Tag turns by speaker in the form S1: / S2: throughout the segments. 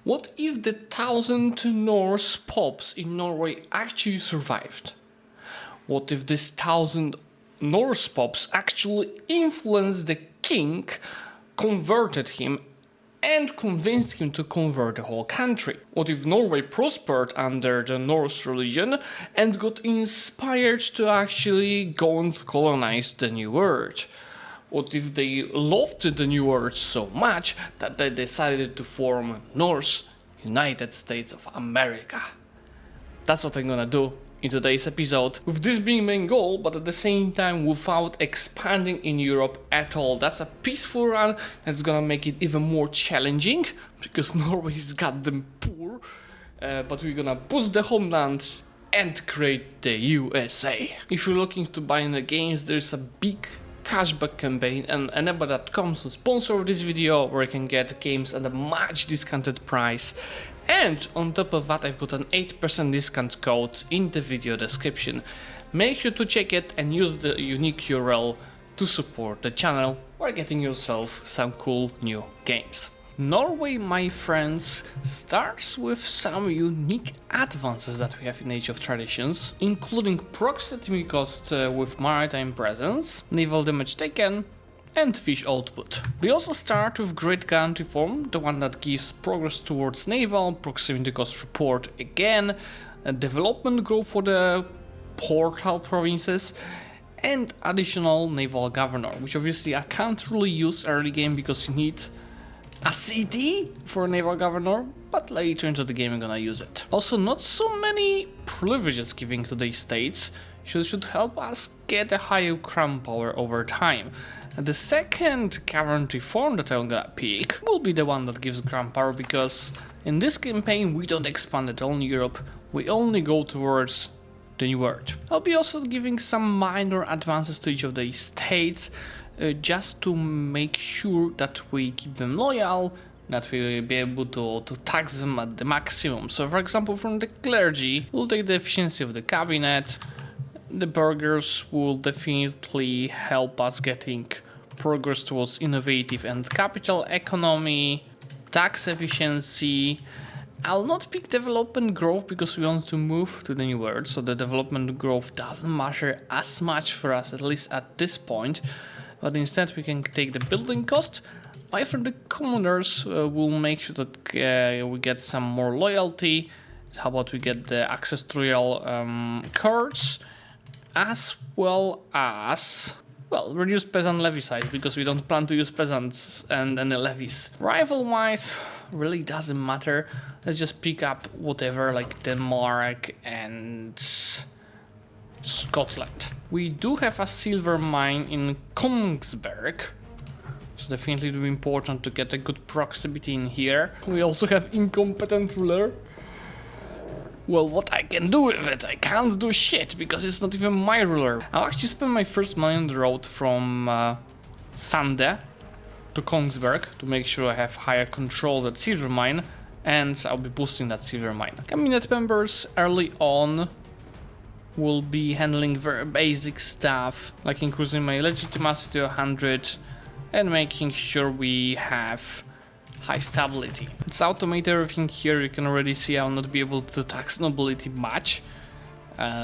S1: What if the 1,000 Norse popes in Norway actually survived? What if this 1,000 Norse popes actually influenced the king, converted him, and convinced him to convert the whole country? What if Norway prospered under the Norse religion and got inspired to actually go and colonize the New World? What if they loved the New World so much that they decided to form Norse United States of America? That's what I'm gonna do in today's episode, with this being main goal, but at the same time without expanding in Europe at all. That's a peaceful run that's gonna make it even more challenging, because Norway is goddamn poor, but we're gonna boost the homeland and create the USA. If you're looking to buy in the games, there's a big cashback campaign, and enable.com to sponsor this video, where you can get games at a much discounted price. And on top of that, I've got an 8% discount code in the video description. Make sure to check it and use the unique URL to support the channel while getting yourself some cool new games. Norway, my friends, starts with some unique advances that we have in Age of Traditions, including proximity cost with maritime presence, naval damage taken, and fish output. We also start with Great Guarantee Form, the one that gives progress towards naval, proximity cost report again, development growth for the portal provinces, and additional naval governor, which obviously I can't really use early game because you need a city for a naval governor, but later into the game I'm gonna use it. Also, not so many privileges giving to the states should help us get a higher crown power over time. The second guarantee form that I'm gonna pick will be the one that gives crown power, because in this campaign we don't expand at all in Europe, we only go towards the New World. I'll be also giving some minor advances to each of the states, just to make sure that we keep them loyal, that we will be able to tax them at the maximum. So for example, from the clergy, we'll take the efficiency of the cabinet. The burghers will definitely help us getting progress towards innovative and capital economy, tax efficiency. I'll not pick development growth because we want to move to the New World, so the development growth doesn't matter as much for us, at least at this point. But instead we can take the building cost. By from the commoners, we'll make sure that we get some more loyalty. How about we get the access to royal courts, as well as, well, reduce peasant levy size, because we don't plan to use peasants and any levies. Rival wise, really doesn't matter. Let's just pick up whatever, like Denmark and Scotland. We do have a silver mine in Kongsberg, so definitely it will be important to get a good proximity in here. We also have incompetent ruler. Well, what I can do with it? I can't do shit, because it's not even my ruler. I'll actually spend my first money on the road from Sande to Kongsberg to make sure I have higher control of that silver mine, and I'll be boosting that silver mine. Cabinet members early on will be handling very basic stuff, like increasing my legitimacy to 100 and making sure we have high stability. Let's automate everything here. You can already see I'll not be able to tax nobility much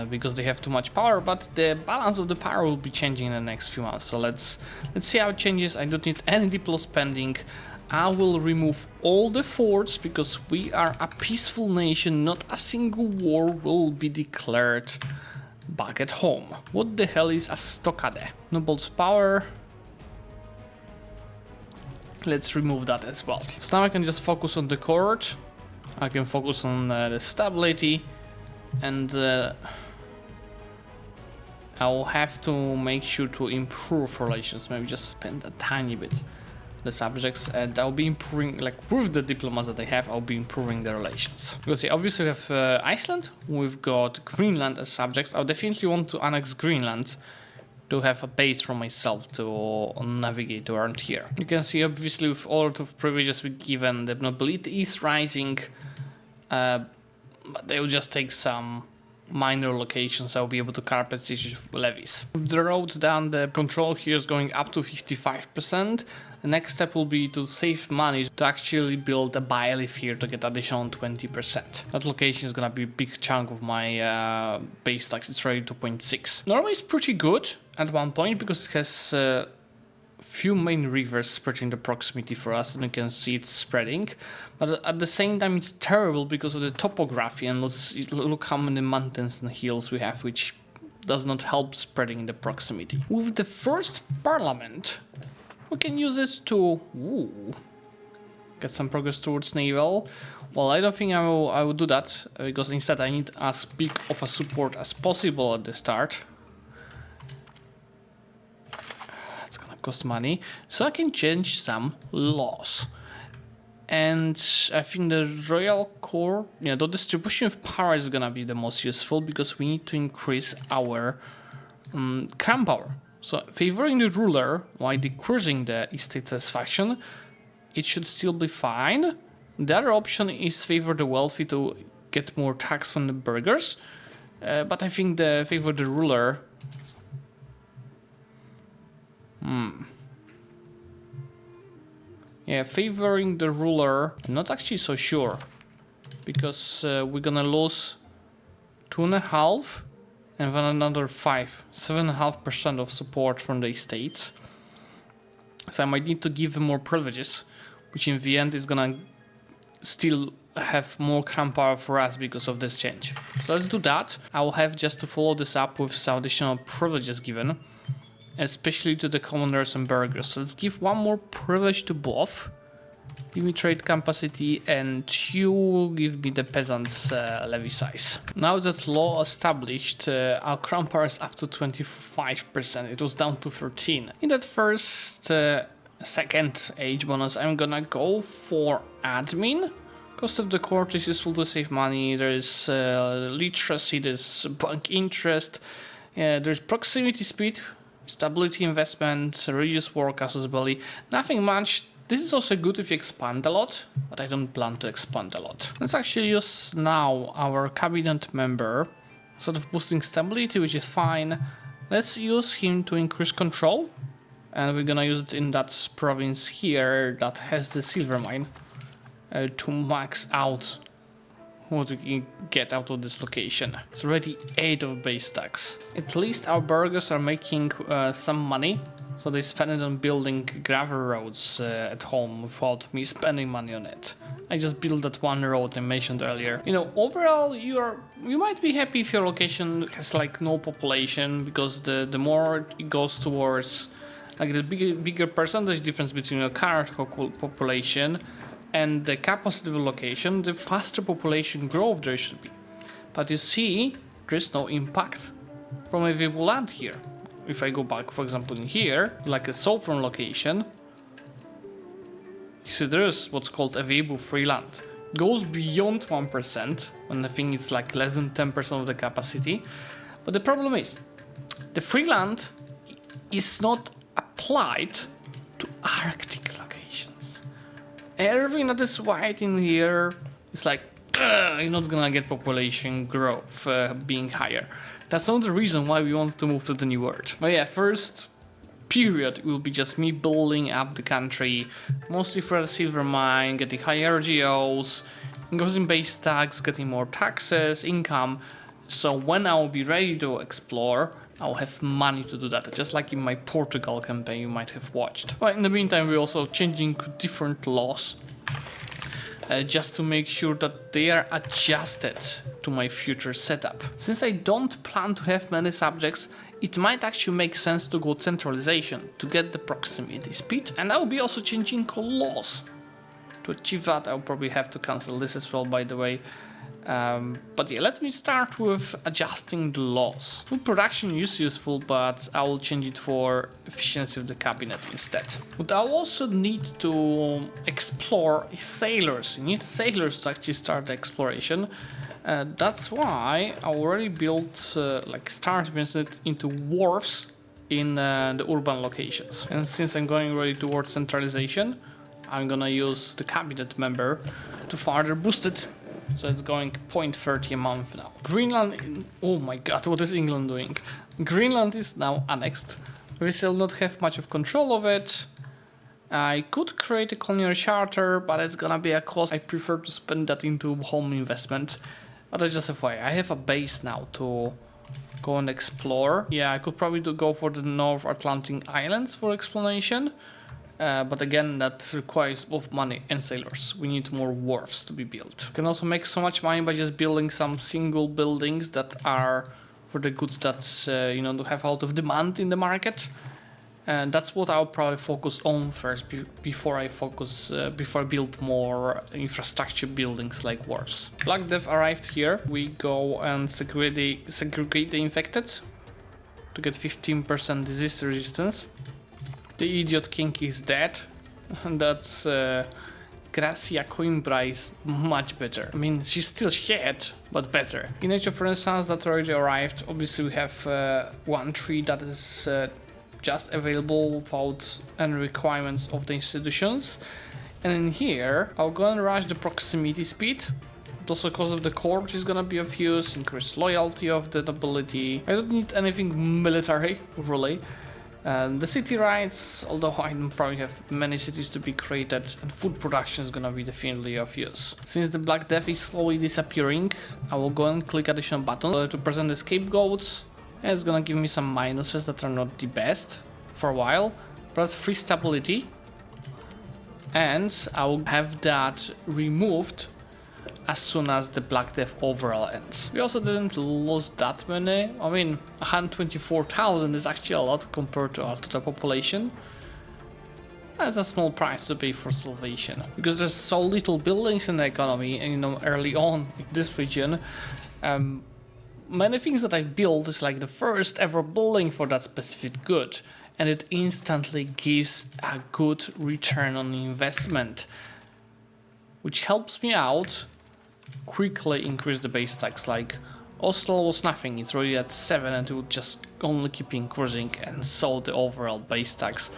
S1: because they have too much power, but the balance of the power will be changing in the next few months. So let's see how it changes. I don't need any diplo spending. I will remove all the forts because we are a peaceful nation. Not a single war will be declared back at home. What the hell is a stockade? Nobles power. Let's remove that as well. So now I can just focus on the court. I can focus on the stability, and I'll have to make sure to improve relations. Maybe just spend a tiny bit the subjects, and I'll be improving, like with the diplomats that I have, I'll be improving the relations. Because yeah, obviously we have Iceland, we've got Greenland as subjects. I'll definitely want to annex Greenland to have a base for myself to navigate around here. You can see obviously with all of privileges we given, the nobility is rising, but they will just take some minor locations, I'll be able to carpet siege levies. With the road done, the control here is going up to 55%. The next step will be to save money to actually build a bailiff here to get additional 20%. That location is gonna be a big chunk of my base tax. It's already 2.6. Norway is pretty good at one point because it has few main rivers spread in the proximity for us, and you can see it's spreading. But at the same time, it's terrible because of the topography, and look how many mountains and hills we have, which does not help spreading in the proximity. With the first parliament, we can use this to get some progress towards naval. Well, I don't think I will do that, because instead I need as big of a support as possible at the start. It's gonna cost money, so I can change some laws. And I think the royal core, the distribution of power is gonna be the most useful, because we need to increase our crown power. So favoring the ruler while decreasing the estate satisfaction, it should still be fine. The other option is favor the wealthy to get more tax from the burghers, but I think the favor the ruler. Yeah, favoring the ruler, I'm not actually so sure, because we're gonna lose 2.5 and then another 7.5% of support from the estates. So I might need to give them more privileges, which in the end is gonna still have more crown power for us because of this change. So let's do that. I will have just to follow this up with some additional privileges given, especially to the commanders and burghers. So let's give one more privilege to both. Give me trade capacity, and you give me the peasants' levy size. Now that law established, our crown power is up to 25%. It was down to 13. In that first second age bonus, I'm gonna go for admin. Cost of the court is useful to save money. There's literacy, there's bank interest, there's proximity speed, stability investment, religious war, casus belli. Nothing much. This is also good if you expand a lot, but I don't plan to expand a lot. Let's actually use now our cabinet member, sort of boosting stability, which is fine. Let's use him to increase control, and we're gonna use it in that province here that has the silver mine to max out what we can get out of this location. It's already 8 of base tax. At least our burghers are making some money, so they spend it on building gravel roads at home without me spending money on it. I just built that one road I mentioned earlier. Overall, you might be happy if your location has like no population, because the more it goes towards like the bigger percentage difference between your current population and the capacity of the location, the faster population growth there should be. But you see, there's no impact from available land here. If I go back, for example, in here, like a sovereign location, you see there's what's called available free land. It goes beyond 1%, when I think it's like less than 10% of the capacity. But the problem is, the free land is not applied to Arctic locations. Everything that is white in here is like, you're not gonna get population growth being higher. That's not the reason why we want to move to the new world. But yeah, first period will be just me building up the country, mostly for the silver mine, getting higher GOs, increasing base tax, getting more taxes, income. So when I will be ready to explore, I'll have money to do that, just like in my Portugal campaign you might have watched. But in the meantime, we're also changing different laws, just to make sure that they are adjusted to my future setup. Since I don't plan to have many subjects, it might actually make sense to go centralization to get the proximity speed. And I will be also changing laws. To achieve that, I'll probably have to cancel this as well, by the way. But yeah, let me start with adjusting the laws. Food production is useful, but I will change it for efficiency of the cabinet instead. But I also need to explore sailors. You need sailors to actually start the exploration. That's why I already built, started into wharfs in the urban locations. And since I'm going already towards centralization, I'm gonna use the cabinet member to further boost it. So it's going 0.30 a month now. Greenland, oh my god, what is England doing? Greenland is now annexed. We still not have much of control of it. I could create a colonial charter, but it's gonna be a cost. I prefer to spend that into home investment. But that's just FYI, I have a base now to go and explore. Yeah, I could probably go for the North Atlantic Islands for exploration. But again, that requires both money and sailors. We need more wharfs to be built. We can also make so much money by just building some single buildings that are for the goods that you know, have a lot of demand in the market. And that's what I'll probably focus on first before I build more infrastructure buildings like wharfs. Black Death arrived here. We go and segregate the infected to get 15% disease resistance. The idiot king is dead. That's Gracia Coimbra is much better. I mean, she's still shit, but better. In Age of Renaissance that already arrived. Obviously we have one tree that is just available without any requirements of the institutions. And in here, I'll go and rush the proximity speed. Also because of the court is gonna be of use, increase loyalty of the nobility. I don't need anything military, really. The city rights, although I don't probably have many cities to be created, and food production is gonna be definitely of use. Since the Black Death is slowly disappearing, I will go and click additional button to present the scapegoats. And it's gonna give me some minuses that are not the best for a while, but that's free stability. And I will have that removed as soon as the Black Death overall ends. We also didn't lose that many. I mean, 124,000 is actually a lot compared to our total population. That's a small price to pay for salvation, because there's so little buildings in the economy, and you know, early on in this region, many things that I build is like the first ever building for that specific good, and it instantly gives a good return on investment, which helps me out quickly increase the base tax. Like Oslo was nothing, it's already at 7 and it will just only keep increasing, and so the overall base tax.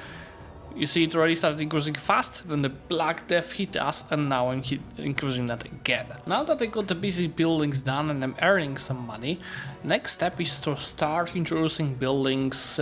S1: You see it already started increasing fast when the Black Death hit us, and now I'm increasing that again. Now that I got the basic buildings done and I'm earning some money, next step is to start introducing buildings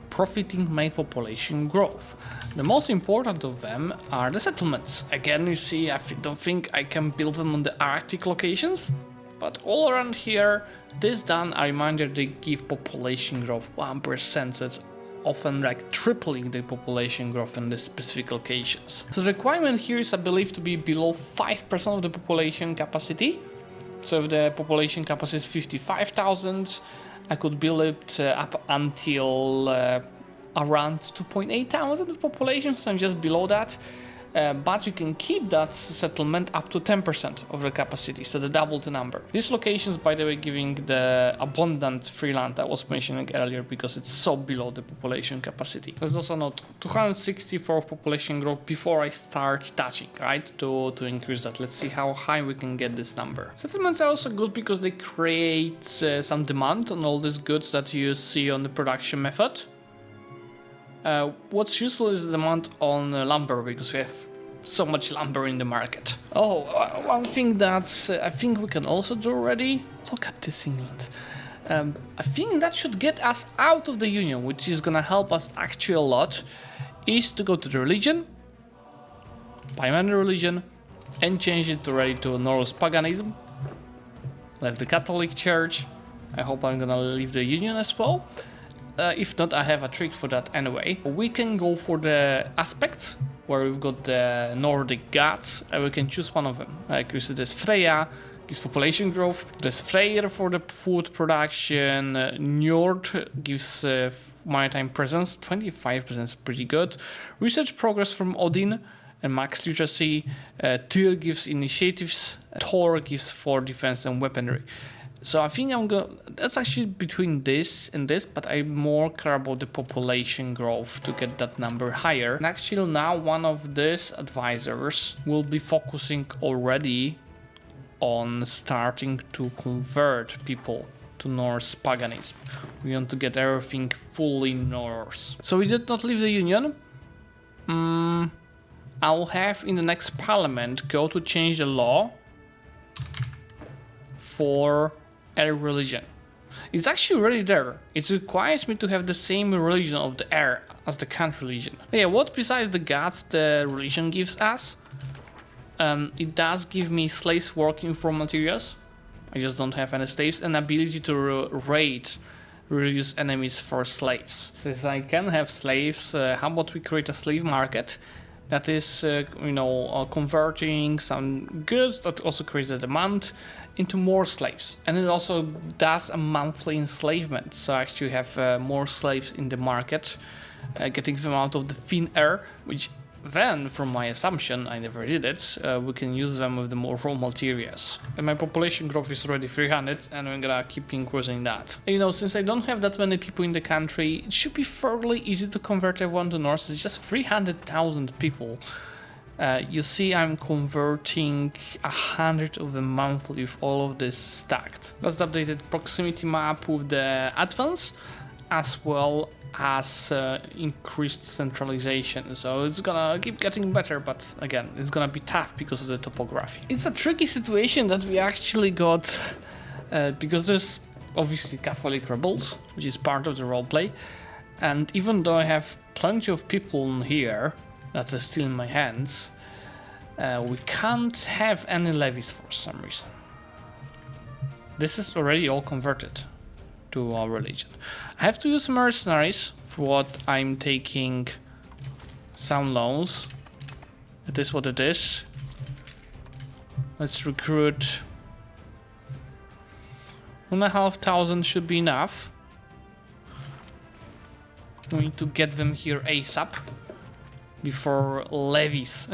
S1: profiting my population growth. The most important of them are the settlements. Again, you see, I don't think I can build them on the Arctic locations, but all around here, this done, I remind you, they give population growth 1%, so it's often like tripling the population growth in the specific locations. So the requirement here is, I believe, to be below 5% of the population capacity. So if the population capacity is 55,000, I could build it up until around 2.8 thousand of population, so I'm just below that. But you can keep that settlement up to 10% of the capacity, so the double the number. These locations, by the way, giving the abundant free land I was mentioning earlier, because it's so below the population capacity. There's also not 264 of population growth before I start touching, right, to increase that. Let's see how high we can get this number. Settlements are also good because they create some demand on all these goods that you see on the production method. What's useful is the demand on lumber, because we have so much lumber in the market. Oh, one thing that I think we can also do already. Look at this, England. I think that should get us out of the Union, which is gonna help us actually a lot, is to go to the religion, buy another religion, and change it already to Norse paganism. Left the Catholic Church. I hope I'm gonna leave the Union as well. If not, I have a trick for that anyway. We can go for the aspects, where we've got the Nordic gods, and we can choose one of them. Like you see, there's Freya, gives population growth. There's Freyr for the food production. Njord gives maritime presence, 25% is pretty good. Research progress from Odin and max literacy. Tyr gives initiatives. Thor gives for defense and weaponry. So I think that's actually between this and this, but I more care about the population growth to get that number higher. And actually now one of these advisors will be focusing already on starting to convert people to Norse paganism. We want to get everything fully Norse. So we did not leave the Union. I'll have in the next parliament go to change the law for air religion. It's actually already there. It requires me to have the same religion of the air as the country religion. Yeah, what besides the gods the religion gives us? It does give me slaves working for materials. I just don't have any slaves, and ability to raid religious enemies for slaves. Since I can have slaves, how about we create a slave market that is, converting some goods that also creates a demand into more slaves, and it also does a monthly enslavement. So I actually have more slaves in the market, getting them out of the thin air, which then, from my assumption, I never did it, we can use them with the more raw materials. And my population growth is already 300, and we're gonna keep increasing that. Since I don't have that many people in the country, it should be fairly easy to convert everyone to NORSE. It's just 300,000 people. You see I'm converting 100 of them monthly with all of this stacked. That's the updated proximity map with the advance, as well as increased centralization. So it's gonna keep getting better, but again, it's gonna be tough because of the topography. It's a tricky situation that we actually got because there's obviously Catholic rebels, which is part of the roleplay, and even though I have plenty of people in here that are still in my hands, we can't have any levies for some reason. This is already all converted to our religion. I have to use mercenaries for what I'm taking some loans. It is what it is. Let's recruit 1,500 should be enough. We need to get them here ASAP before levies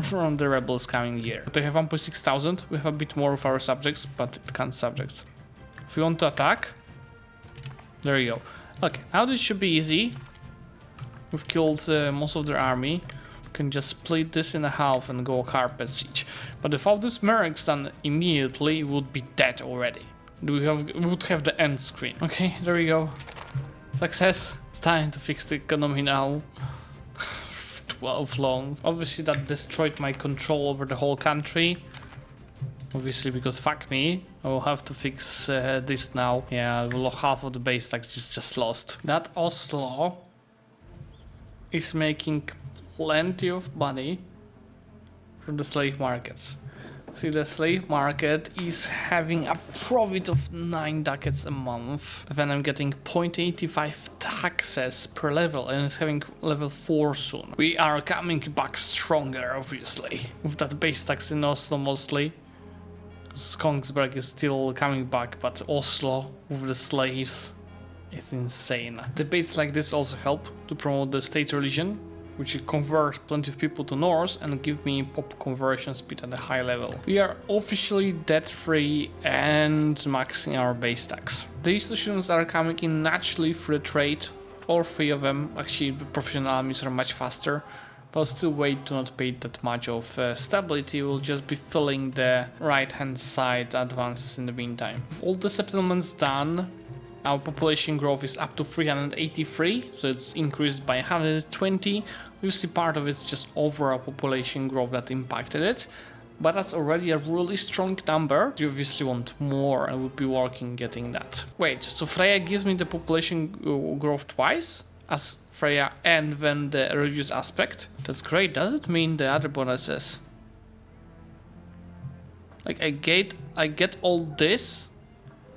S1: from the rebels coming here. They have 1,600. We have a bit more of our subjects, but it can't subjects. If we want to attack, there you go. Okay, now this should be easy. We've killed most of their army. We can just split this in half and go carpet siege. But without this mercs done immediately, we would be dead already. We would have the end screen. Okay, there we go. Success. It's time to fix the economy now. 12 loans. Obviously that destroyed my control over the whole country. Obviously, because fuck me, I will have to fix this now. Yeah, half of the base tax is just lost. That Oslo is making plenty of money from the slave markets. See, the slave market is having a profit of 9 ducats a month. Then I'm getting 0.85 taxes per level, and it's having level 4 soon. We are coming back stronger, obviously, with that base tax in Oslo mostly. Kongsberg is still coming back, but Oslo with the slaves, it's insane. Debates like this also help to promote the state religion, which will convert plenty of people to NORSE and give me pop conversion speed at a high level. We are officially debt free and maxing our base tax. The institutions are coming in naturally through the trade, all 3 of them. Actually, the professional armies are much faster. But I'll still wait to not pay that much of stability. We'll just be filling the right hand side advances in the meantime. With all the settlements done, our population growth is up to 383, so it's increased by 120. We see part of it's just overall population growth that impacted it, but that's already a really strong number. We obviously want more, and we'll be working getting that. Wait, so Freya gives me the population growth twice as Freya and then the religious aspect? That's great. Does it mean the other bonuses? Like I get all this,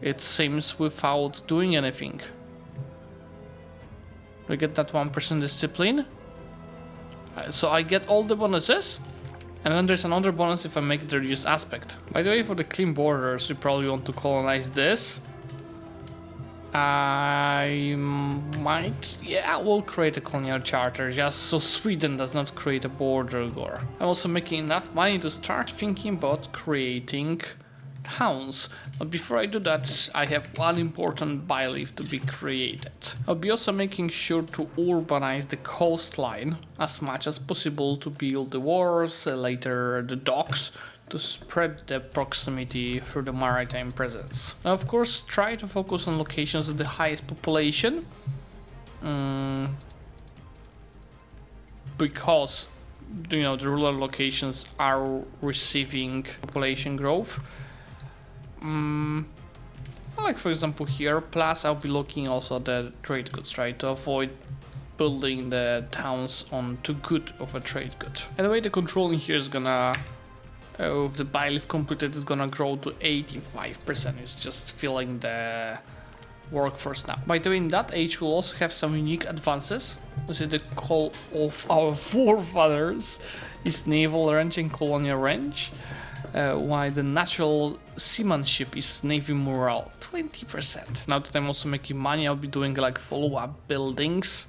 S1: it seems, without doing anything. I get that 1% discipline. So I get all the bonuses, and then there's another bonus if I make the religious aspect. By the way, for the clean borders, we probably want to colonize this. I might, yeah, we'll create a colonial charter just so Sweden does not create a border war. I'm also making enough money to start thinking about creating towns. But before I do that, I have one important byleaf to be created. I'll be also making sure to urbanize the coastline as much as possible to build the wharves, later the docks, to spread the proximity through the maritime presence. Now, of course, try to focus on locations with the highest population, because the rural locations are receiving population growth. Like for example here, plus I'll be looking also at the trade goods, right, to avoid building the towns on too good of a trade good. Anyway, the control in here is gonna, with the bailiff completed, is gonna grow to 85%. It's just filling the workforce now. By doing that age, we'll also have some unique advances. This is the call of our forefathers is naval range and colonial range, while the natural seamanship is navy morale, 20%. Now that I'm also making money, I'll be doing like follow-up buildings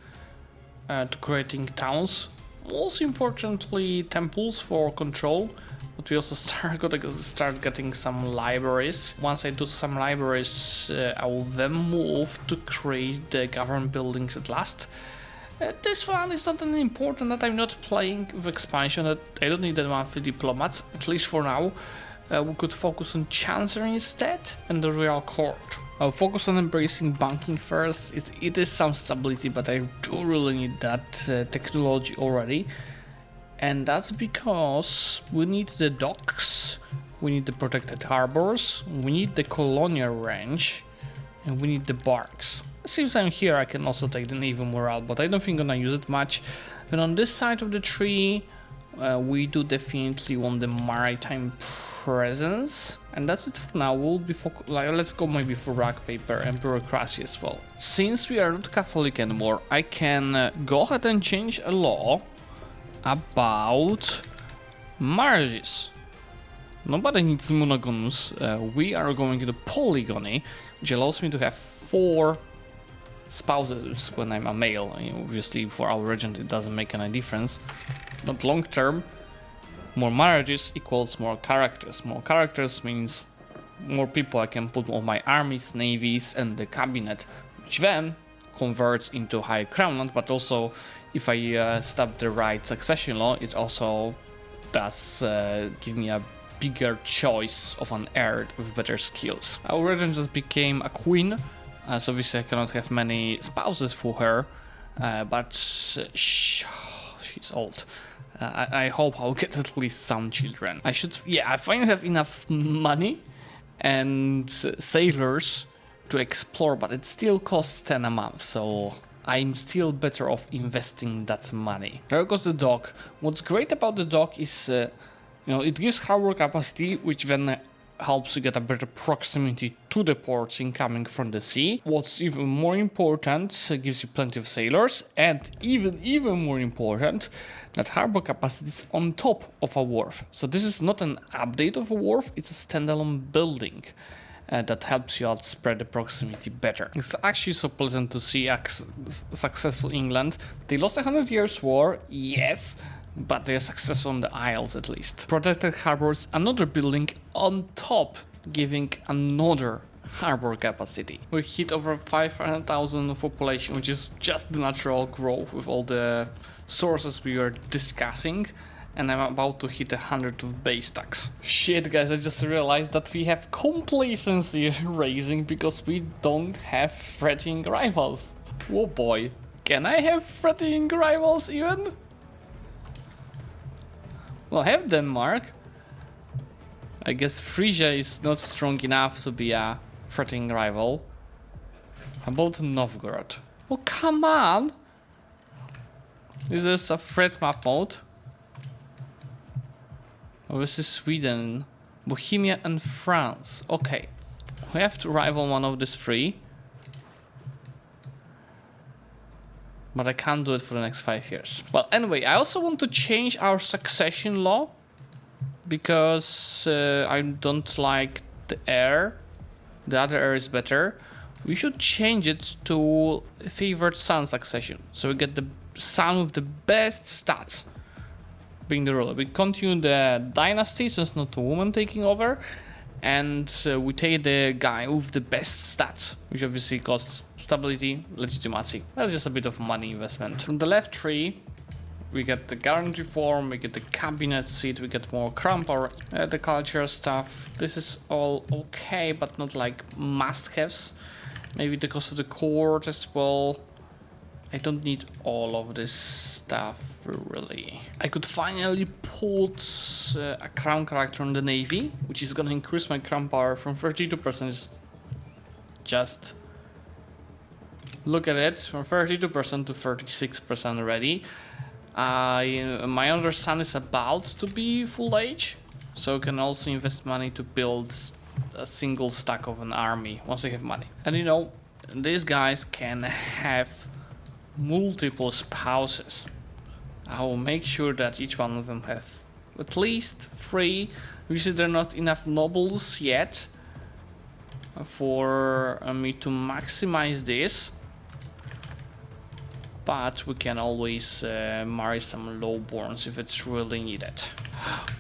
S1: to creating towns. Most importantly, temples for control. But we also start getting some libraries. Once I do some libraries, I will then move to create the government buildings at last. This one is not that important that I'm not playing with expansion. That I don't need that one for diplomats, at least for now. We could focus on chancery instead and the royal court. I'll focus on embracing banking first. It is some stability, but I do really need that technology already. And that's because we need the docks, we need the protected harbors, we need the colonial range, and we need the barks. Since I'm here, I can also take the navy morale, but I don't think I'm gonna use it much. And on this side of the tree, we do definitely want the maritime presence. And that's it for now. We'll be let's go maybe for rag paper and bureaucracy as well. Since we are not Catholic anymore, I can go ahead and change a law about marriages. Nobody needs monogamous. We are going to the polygamy, which allows me to have 4 spouses when I'm a male. Obviously, for our region, it doesn't make any difference. But long term, more marriages equals more characters. More characters means more people I can put on my armies, navies, and the cabinet, which then converts into high crownland, but also if I stop the right succession law, it also does give me a bigger choice of an heir with better skills. Our region just became a queen, so obviously I cannot have many spouses for her, but she's old. I hope I'll get at least some children. I finally have enough money and sailors to explore, but it still costs 10 a month, so I'm still better off investing that money. There goes the dock. What's great about the dock is, it gives harbor capacity, which then helps you get a better proximity to the ports incoming from the sea. What's even more important, gives you plenty of sailors, and even more important, that harbor capacity is on top of a wharf. So this is not an update of a wharf, it's a standalone building. That helps you out spread the proximity better. It's actually so pleasant to see successful England. They lost 100 years war, yes, but they're successful on the Isles at least. Protected harbors, another building on top, giving another harbor capacity. We hit over 500,000 population, which is just the natural growth with all the sources we were discussing. And I'm about to hit 100 of base tax. Shit, guys, I just realized that we have complacency raising because we don't have threatening rivals. Oh boy, can I have threatening rivals even? Well, I have Denmark. I guess Frisia is not strong enough to be a threatening rival. How about Novgorod? Oh, come on! Is this a threat map mode? Oh, this is Sweden, Bohemia and France. Okay, we have to rival one of these 3. But I can't do it for the next 5 years. Well, anyway, I also want to change our succession law because I don't like the heir. The other heir is better. We should change it to favored son succession. So we get the son with the best stats being the ruler. We continue the dynasty, so it's not a woman taking over, and we take the guy with the best stats, which obviously costs stability, legitimacy. That's just a bit of money investment. From the left tree, we get the government reform, we get the cabinet seat, we get more crown power, the cultural stuff. This is all okay, but not like must-haves. Maybe the cost of the court as well. I don't need all of this stuff, really. I could finally put a crown character on the navy, which is gonna increase my crown power from 32%. Just look at it, from 32% to 36% already. My other son is about to be full age, so I can also invest money to build a single stack of an army once I have money. And you know, these guys can have multiple spouses. I will make sure that each one of them have at least 3. Usually there are not enough nobles yet for me to maximize this, but we can always marry some lowborns if it's really needed.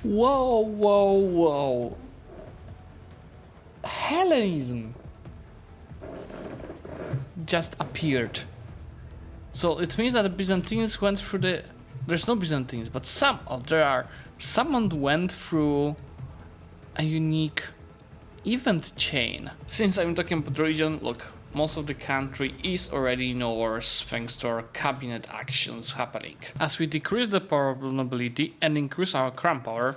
S1: Whoa, whoa, whoa. Hellenism just appeared. So it means that the Byzantines went through the... There's no Byzantines, but someone went through a unique event chain. Since I'm talking about the region, look, most of the country is already Norse thanks to our cabinet actions happening. As we decrease the power of the nobility and increase our crown power,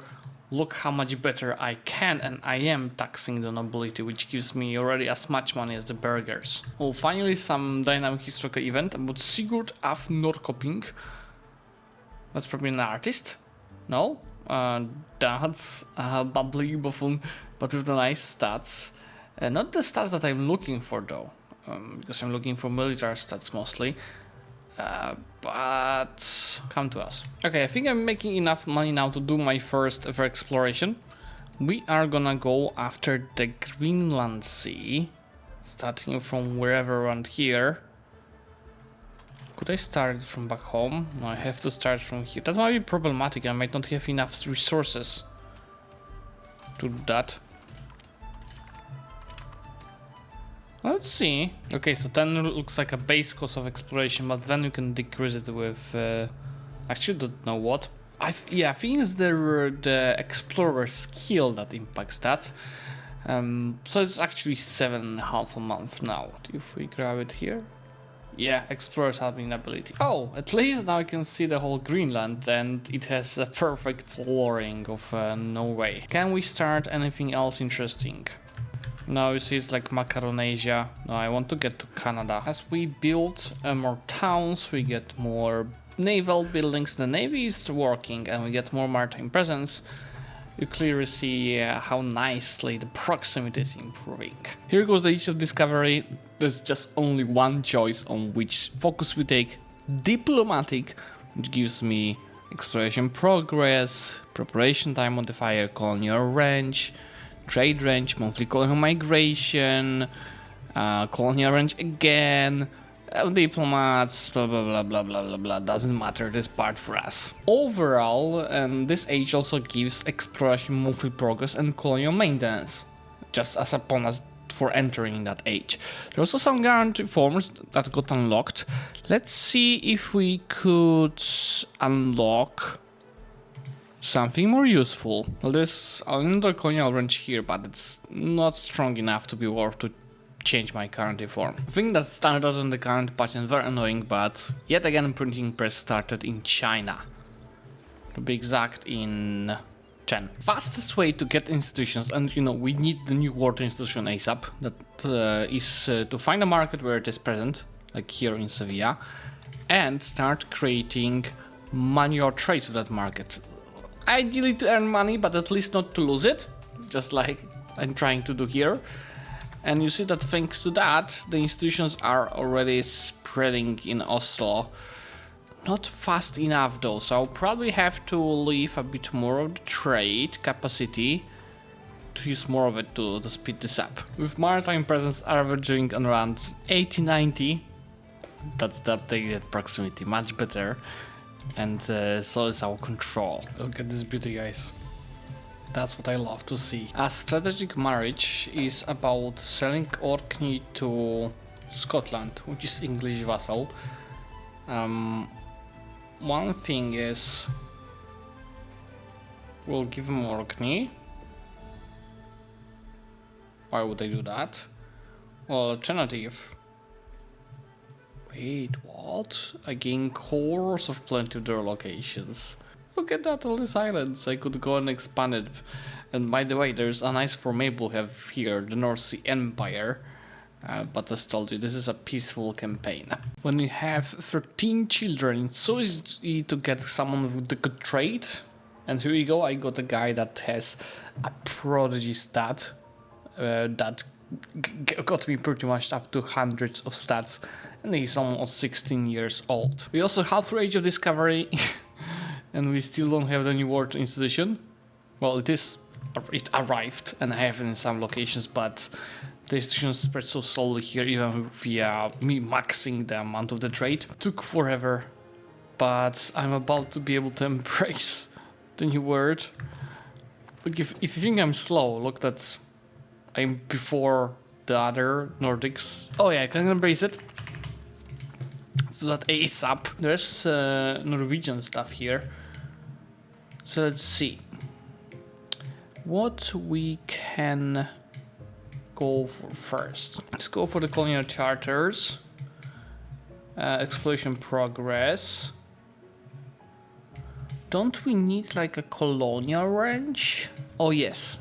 S1: look how much better I can and I am taxing the nobility, which gives me already as much money as the burghers. Oh, finally some dynamic historical event about Sigurd af Norrköping. That's probably an artist. No? That's a bubbly buffoon, but with the nice stats. Not the stats that I'm looking for though, because I'm looking for military stats mostly. But come to us. Okay, I think I'm making enough money now to do my first ever exploration. We are gonna go after the Greenland Sea, starting from wherever around here. Could I start from back home? No, I have to start from here. That might be problematic. I might not have enough resources to do that. Let's see. Okay, so 10 looks like a base cost of exploration, but then you can decrease it with... actually, don't know what. I think it's the explorer skill that impacts that. So it's actually 7.5 a month now. If we grab it here. Yeah, explorers having ability. Oh, at least now I can see the whole Greenland, and it has a perfect flooring of Norway. Can we start anything else interesting? No, you see it's like Macaronesia. No, I want to get to Canada. As we build more towns, we get more naval buildings. The navy is working and we get more maritime presence. You clearly see how nicely the proximity is improving. Here goes the age of discovery. There's just only one choice on which focus we take. Diplomatic, which gives me exploration progress, preparation time modifier, colonial range, trade range, monthly colonial migration, colonial range again, diplomats, blah blah blah blah blah blah blah. Doesn't matter this part for us. Overall, this age also gives exploration monthly progress and colonial maintenance, just as a bonus for entering that age. There are also some guarantee forms that got unlocked. Let's see if we could unlock something more useful. Well, there's another colonial range here, but it's not strong enough to be worth to change my current form. I think that standard on the current patch is very annoying, but yet again printing press started in China. To be exact, in Chen. Fastest way to get institutions, and you know we need the new water institution ASAP, that is to find a market where it is present, like here in Sevilla, and start creating manual trades of that market. Ideally to earn money, but at least not to lose it, just like I'm trying to do here. And you see that thanks to that, the institutions are already spreading in Oslo. Not fast enough though, so I'll probably have to leave a bit more of the trade capacity to use more of it to speed this up. With maritime presence averaging around 80-90, that's the updated proximity, much better. And so is our control. Look at this beauty, guys. That's what I love to see. A strategic marriage is about selling Orkney to Scotland, which is English vassal. One thing is, we'll give him Orkney. Why would I do that? Well, alternative, Wait, what? I gain cores of plenty of their locations. Look at that, all these islands. I could go and expand it. And by the way, there's a nice formation we have here, the North Sea Empire. But as told you, this is a peaceful campaign. When you have 13 children, it's so easy to get someone with the good trade. And here we go, I got a guy that has a prodigy stat that got me pretty much up to hundreds of stats. And he's almost 16 years old. We also have through Age of Discovery. And we still don't have the new world institution. Well, it arrived and I have it in some locations, but the institution spread so slowly here, even via me maxing the amount of the trade. Took forever, but I'm about to be able to embrace the new world. Look, if you think I'm slow, look, that I'm before the other Nordics. Oh yeah, I can embrace it. So that ASAP. There's Norwegian stuff here. So let's see what we can go for first. Let's go for the Colonial charters. Exploration progress. Don't we need like a colonial range? Oh yes.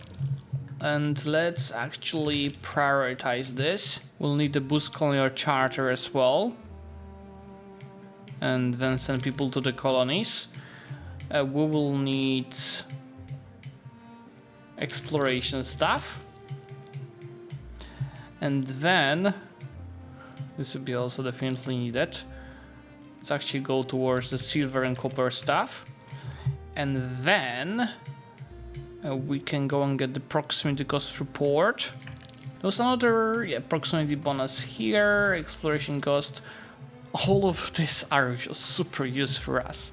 S1: And let's actually prioritize this. We'll need the boost colonial charter as well. And then send people to the colonies. We will need exploration stuff. And then, this would be also definitely needed. Let's actually go towards the silver and copper stuff. And then we can go and get the proximity cost report. There's another proximity bonus here, exploration cost. All of these are just super useful for us.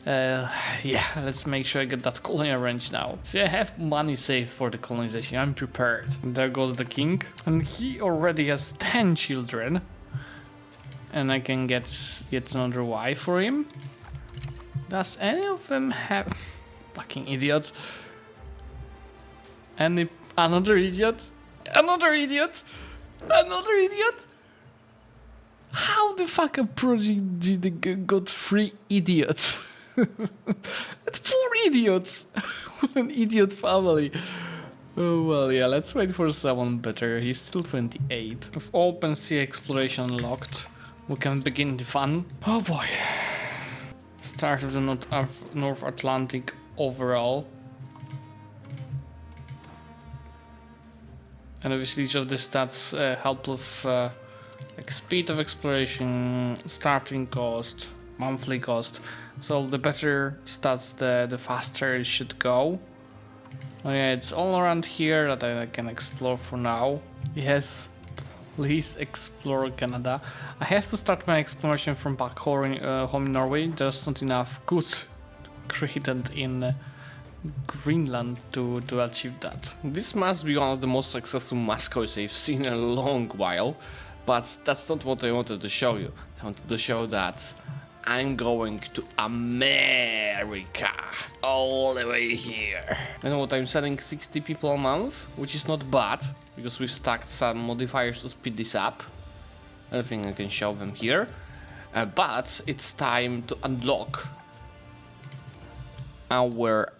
S1: Yeah, let's make sure I get that colonial range now. See, I have money saved for the colonization. I'm prepared. And there goes the king. And he already has 10 children. And I can get yet another wife for him. Does any of them have... Fucking idiot. Another idiot? Another idiot? Another idiot? How the fuck a project got 3 idiots? 4 idiots! What an idiot family. Oh well, yeah, let's wait for someone better. He's still 28. With open sea exploration unlocked, we can begin the fun. Oh boy. Start of the North Atlantic overall. And obviously each of the stats help with like speed of exploration, starting cost, monthly cost. So the better stats, the faster it should go. Oh yeah, it's all around here that I can explore for now. Yes, please explore Canada. I have to start my exploration from back home in Norway. There's not enough goods created in Greenland to achieve that. This must be one of the most successful mascots I've seen in a long while. But that's not what I wanted to show you. I wanted to show that I'm going to America, all the way here. I know what I'm selling 60 people a month, which is not bad, because we've stacked some modifiers to speed this up. I think I can show them here. But it's time to unlock our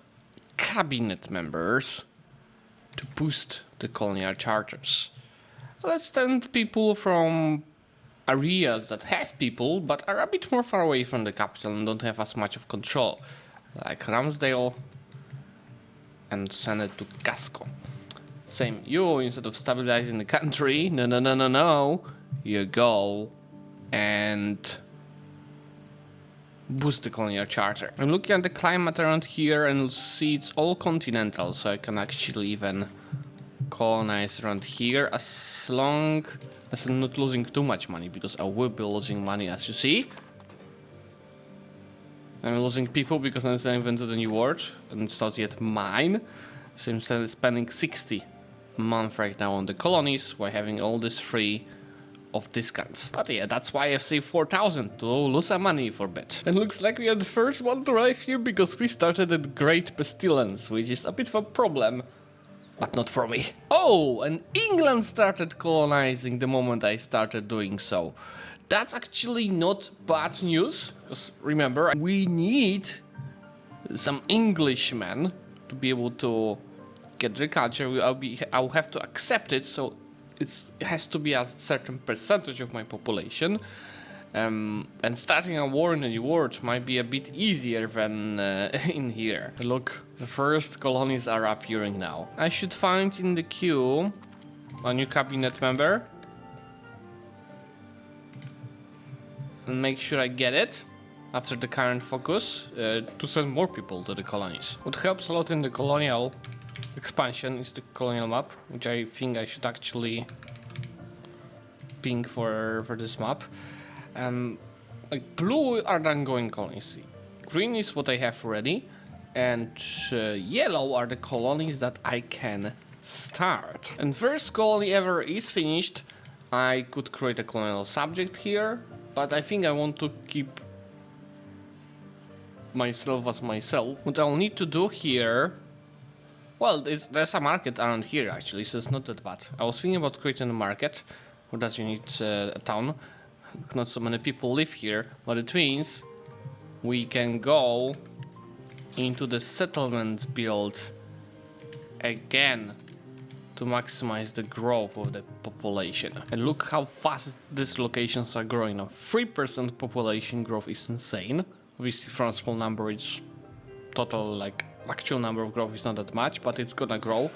S1: cabinet members to boost the colonial charters. Let's send people from areas that have people, but are a bit more far away from the capital and don't have as much of control. Like Ramsdale, and send it to Casco. Same, you, instead of stabilizing the country, no, you go and boost the colonial charter. I'm looking at the climate around here and see it's all continental, so I can actually even colonize around here as long as I'm not losing too much money, because I will be losing money, as you see. I'm losing people because I'm sending them to the new world and it's not yet mine. So I'm spending 60 a month right now on the colonies while having all this free of discounts. But yeah, that's why I saved 4,000 to lose some money for a bit. And looks like we are the first one to arrive here because we started at Great Pestilence, which is a bit of a problem. But not for me. Oh, and England started colonizing the moment I started doing so. That's actually not bad news, because remember, we need some Englishmen to be able to get the culture. I'll have to accept it, so it has to be a certain percentage of my population. And starting a war in the world might be a bit easier than in here. Look, the first colonies are appearing now. I should find in the queue a new cabinet member. And make sure I get it after the current focus to send more people to the colonies. What helps a lot in the colonial expansion is the colonial map, which I think I should actually ping for this map. Like blue are the ongoing colonies. Green is what I have already, and yellow are the colonies that I can start. And first colony ever is finished. I could create a colonial subject here, but I think I want to keep myself as myself. What I'll need to do here, well, there's a market around here actually, so it's not that bad. I was thinking about creating a market. For that you need a town. Not so many people live here, but it means we can go into the settlement build again to maximize the growth of the population. And look how fast these locations are growing now. 3% population growth is insane. Obviously from a small number, it's total, like actual number of growth is not that much, but it's gonna grow.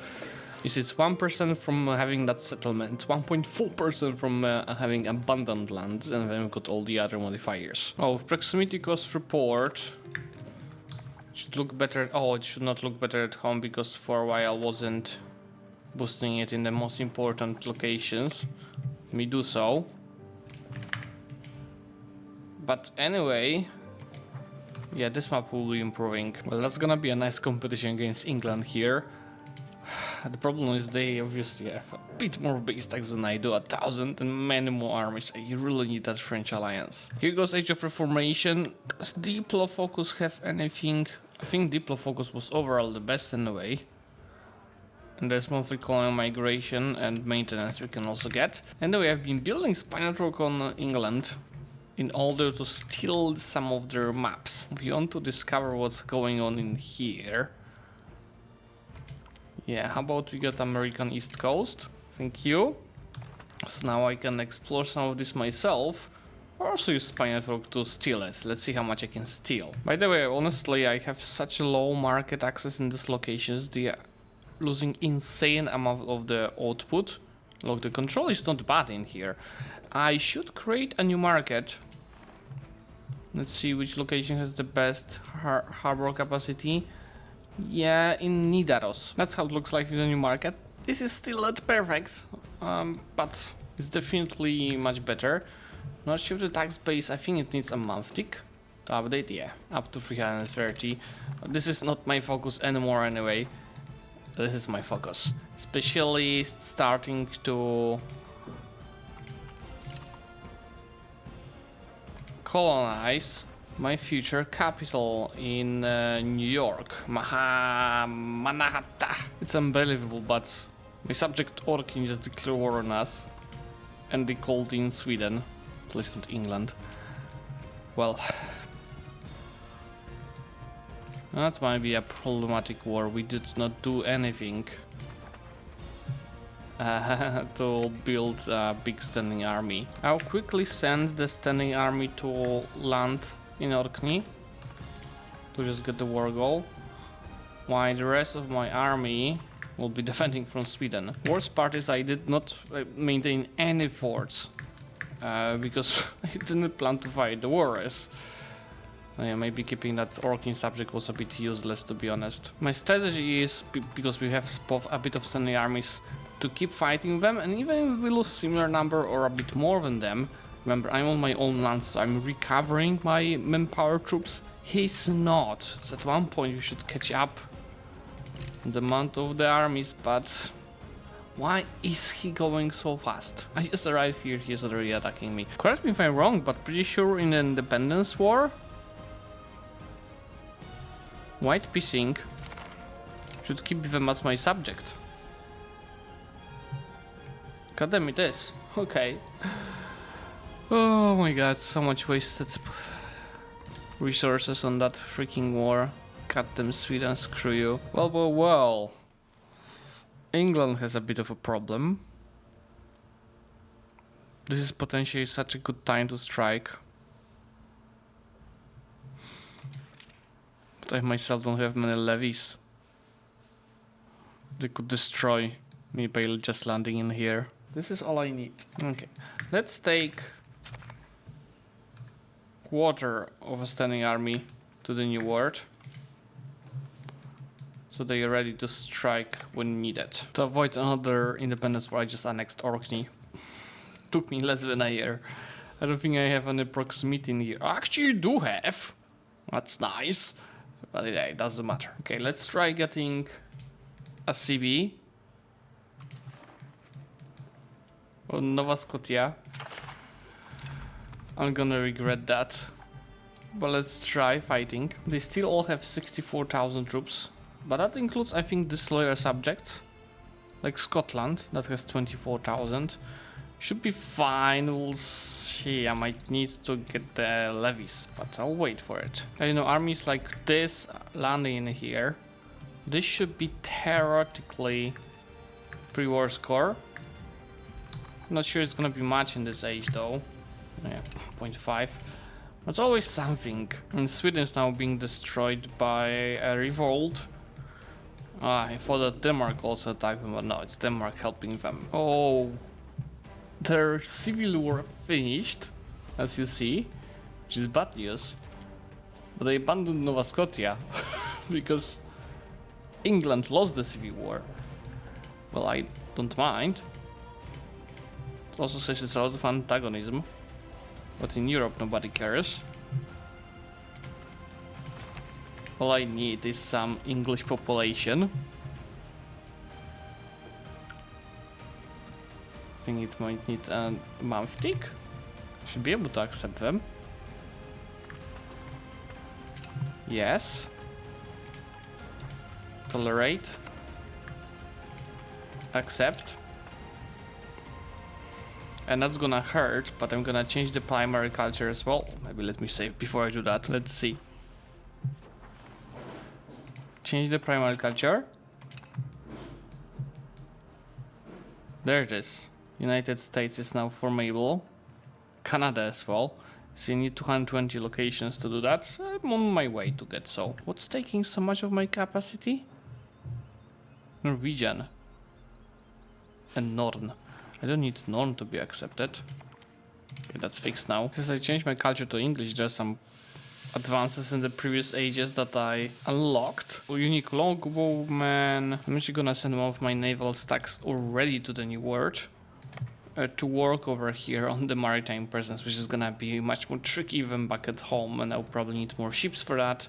S1: It's 1% from having that settlement, 1.4% from having abundant land, and then we've got all the other modifiers. Oh, proximity cost report should look better. Oh, it should not look better at home because for a while I wasn't boosting it in the most important locations. Let me do so. But anyway, yeah, this map will be improving. Well, that's gonna be a nice competition against England here. The problem is they obviously have a bit more base tax than I do, 1,000, and many more armies. You really need that French alliance. Here goes Age of Reformation. Does Diplo Focus have anything? I think Diplo Focus was overall the best in a way. And there's monthly colonial migration and maintenance we can also get. And then we have been building spy network on England in order to steal some of their maps. We want to discover what's going on in here. Yeah, how about we get American East Coast? Thank you. So now I can explore some of this myself. Or also use spy network to steal it. Let's see how much I can steal. By the way, honestly, I have such a low market access in these locations. They are losing insane amount of the output. Look, the control is not bad in here. I should create a new market. Let's see which location has the best harbor capacity. Yeah, in Nidaros. That's how it looks like in the new market. This is still not perfect, but it's definitely much better. Not sure the tax base, I think it needs a month tick to update. Yeah, up to 330. This is not my focus anymore anyway. This is my focus. Especially starting to colonize my future capital in New York, Manhattan. It's unbelievable, but my subject Orkin just declared war on us, and they called in Sweden, at least not England. Well, that might be a problematic war. We did not do anything to build a big standing army. I'll quickly send the standing army to land in Orkney to just get the war goal, while the rest of my army will be defending from Sweden. Worst part is I did not maintain any forts because I didn't plan to fight the wars. Yeah, maybe keeping that Orkney subject was a bit useless, to be honest. My strategy is, because we have a bit of standing armies, to keep fighting them, and even if we lose similar number or a bit more than them, remember, I'm on my own land, so I'm recovering my manpower troops. He's not. So at one point, we should catch up the amount of the armies, but why is he going so fast? I just arrived here, he's already attacking me. Correct me if I'm wrong, but pretty sure in the Independence War, White Pissing should keep them as my subject. God damn it is. Okay. Oh my god, so much wasted resources on that freaking war. Cut them, Sweden, screw you. Well. England has a bit of a problem. This is potentially such a good time to strike. But I myself don't have many levies. They could destroy me by just landing in here. This is all I need. Okay, let's take quarter of a standing army to the new world. So they are ready to strike when needed. To avoid another independence war, I just annexed Orkney. Took me less than a year. I don't think I have any proximity in here. Actually, you do have. That's nice. But yeah, it doesn't matter. Okay, let's try getting a CB. Or Nova Scotia. I'm gonna regret that. But let's try fighting. They still all have 64,000 troops. But that includes, I think, disloyal subjects. Like Scotland, that has 24,000. Should be fine. We'll see. I might need to get the levies, but I'll wait for it. You know, armies like this landing in here. This should be theoretically pre-war score. Not sure it's gonna be much in this age though. Yeah, 0.5. That's always something. And Sweden is now being destroyed by a revolt. I thought that Denmark also attacked them, but no, it's Denmark helping them. Oh, their civil war finished, as you see, which is bad news. But they abandoned Nova Scotia because England lost the civil war. Well, I don't mind. It also says it's a lot of antagonism, but in Europe nobody cares. All I need is some English population. I think it might need a month tick. Should be able to accept them. Yes. Tolerate. Accept. And that's gonna hurt, but I'm gonna change the primary culture as well. Maybe let me save before I do that. Let's see. Change the primary culture. There it is. United States is now formable. Canada as well. So you need 220 locations to do that. I'm on my way to get so. What's taking so much of my capacity? Norwegian. And Norn. I don't need Norn to be accepted. Okay, that's fixed now. Since I changed my culture to English, there's some advances in the previous ages that I unlocked. Unique longbowman. I'm actually gonna send one of my naval stacks already to the new world to work over here on the maritime presence, which is gonna be much more tricky than back at home, and I'll probably need more ships for that,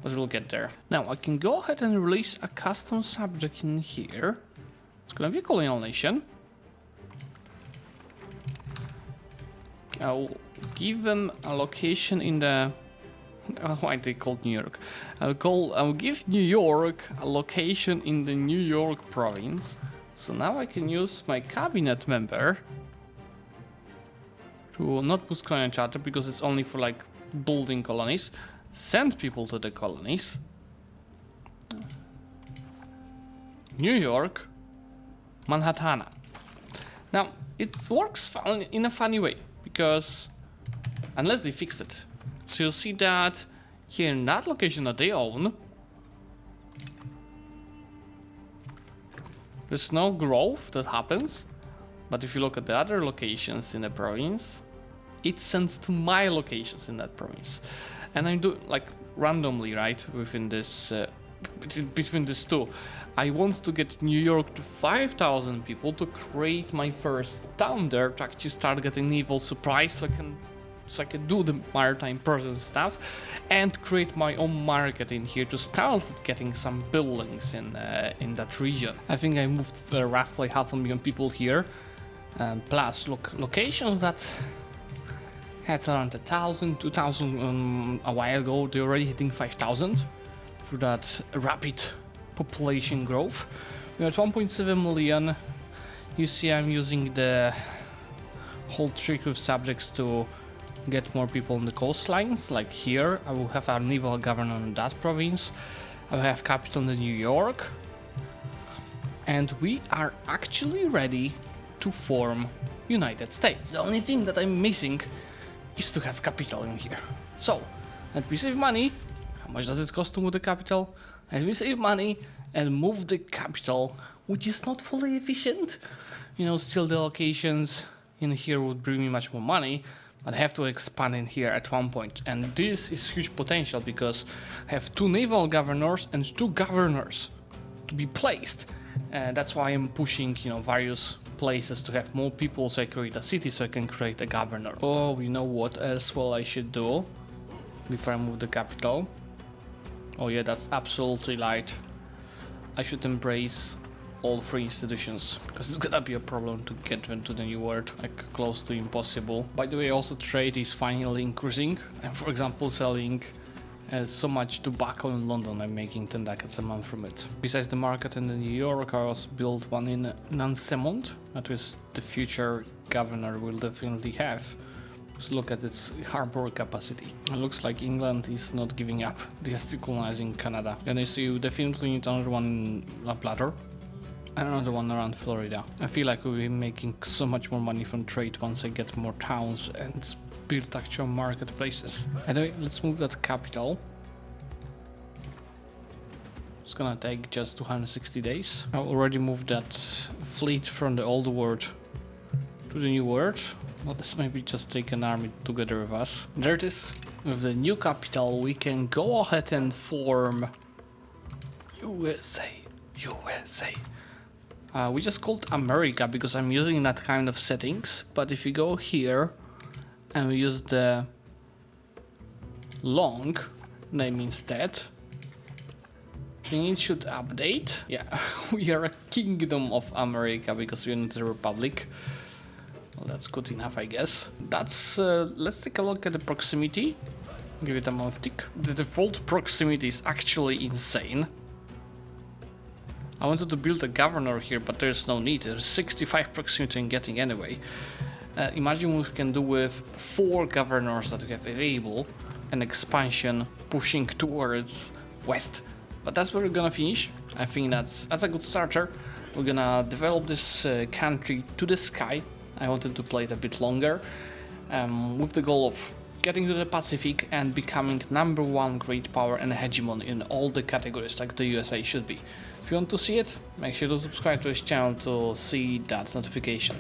S1: but we'll get there. Now I can go ahead and release a custom subject in here. It's gonna be a colonial nation. I'll give them a location in the why they called New York. I'll give New York a location in the New York province. So now I can use my cabinet member to not boost colonial charter because it's only for like building colonies. Send people to the colonies. New York, Manhattan. Now it works in a funny way because unless they fix it. So you'll see that here in that location that they own, there's no growth that happens. But if you look at the other locations in the province, it sends to my locations in that province. And I do like randomly, right, within this, between these two. I want to get New York to 5,000 people to create my first town there to actually start getting naval supplies so I can do the maritime presence stuff and create my own market in here to start getting some buildings in that region. I think I moved roughly 500,000 people here, plus locations that had around 1,000, 2,000 a while ago. They're already hitting 5,000 through that rapid population growth. We're at 1.7 million. You see I'm using the whole trick with subjects to get more people on the coastlines. Like here, I will have a naval governor in that province. I will have capital in New York. And we are actually ready to form United States. The only thing that I'm missing is to have capital in here. So, let me save money. How much does it cost to move the capital? Let me save money and move the capital, which is not fully efficient. You know, still the locations in here would bring me much more money, but I have to expand in here at one point. And this is huge potential because I have 2 naval governors and 2 governors to be placed. And that's why I'm pushing, you know, various places to have more people, so I create a city so I can create a governor. Oh, you know what else well I should do before I move the capital? Oh yeah, that's absolutely right. I should embrace all 3 institutions, because it's gonna be a problem to get them to the new world, like close to impossible. By the way, also trade is finally increasing. I'm, for example, selling so much tobacco in London. I'm making 10 ducats a month from it. Besides the market in New York, I also built one in Nansemond. That is the future governor will definitely have. Just look at its harbor capacity. It looks like England is not giving up. They are still colonizing Canada. And I see you definitely need another one in La Plata. And another one around Florida. I feel like we'll be making so much more money from trade once I get more towns and build actual marketplaces. Anyway, let's move that capital. It's gonna take just 260 days. I already moved that fleet from the old world to the new world. Well, let's maybe just take an army together with us. There it is. With the new capital, we can go ahead and form USA. USA. We just called America because I'm using that kind of settings. But if you go here and we use the long name instead, then it should update. Yeah, we are a kingdom of America because we're not a republic. Well, that's good enough, I guess. That's let's take a look at the proximity. Give it a month tick. The default proximity is actually insane. I wanted to build a governor here, but there's no need. There's 65 proximity I'm getting anyway. Imagine what we can do with 4 governors that we have available, an expansion pushing towards west. But that's where we're gonna finish. I think that's a good starter. We're gonna develop this country to the sky. I wanted to play it a bit longer, with the goal of getting to the Pacific and becoming #1 great power and hegemon in all the categories like the USA should be. If you want to see it, make sure to subscribe to this channel to see that notification.